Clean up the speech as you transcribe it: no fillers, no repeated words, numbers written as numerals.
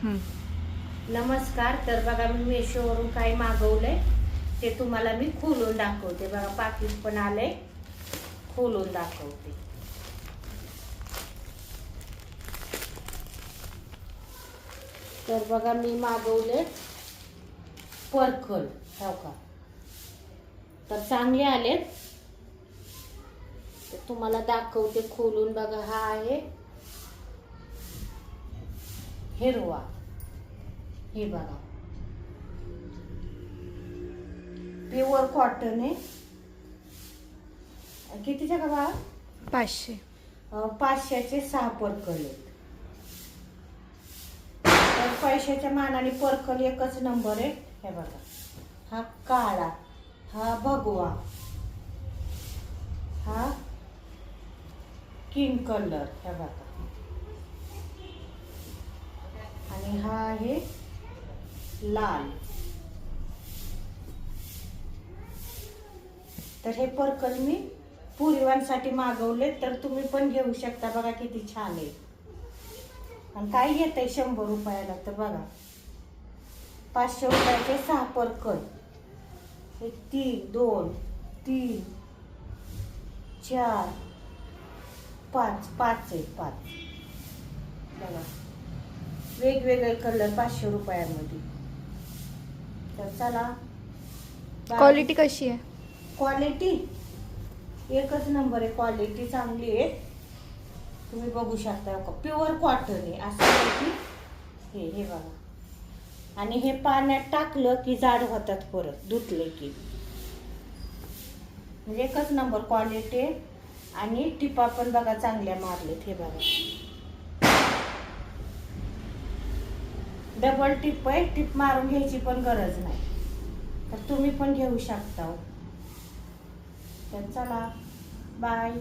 नमस्कार. तर बघा मी मेशोवरून काही मागवलंय ते तुम्हाला मी खोलून दाखवते. बघा पाकिट पण आलंय, खोलून दाखवते. तर बघा मी मागवले पर्कल, हो का, तर चांगले आलेत. तर तुम्हाला दाखवते खोलून. बघा हा आहे हिरवा, हे बघा प्युअर कॉटन आहे. कितीच्या का बा? 500. 500चे 6 पर्कल आहेत. तर पैशाच्या मानाने पर्कल एकच नंबर आहे. हे बघा हा काळा, हा भगवा, हा किंग कलर, हे बघा, आणि हा आहे लाल. तर हे पर्कल मी पुरीवांसाठी मागवले, तर तुम्ही पण घेऊ शकता. बघा किती छान आहे. आणि काय घेत आहे 100 रुपयाला? तर बघा 500 रुपयाचे 6 पर्कल. हे 3 2 3 4 5 5 आहे, 5. बघा वेगवेगळे कलर 500 रुपयामध्ये. तर चला, क्वालिटी कशी आहे? क्वालिटी एकच नंबर आहे. क्वालिटी चांगली आहे. तुम्ही बघू शकता, प्युअर कॉटन आहे. असं नाही की हे बघा. आणि हे पाण्यात टाकलं की जाड होतात परत धुतले की. म्हणजे एकच नंबर क्वालिटी आहे. आणि टिपा पण बघा चांगल्या मारलेत. हे बघा डबल टिप आहे. टिप मारून घ्यायची पण गरज नाही. तर तुम्ही पण घेऊ शकता. तर चला, बाय.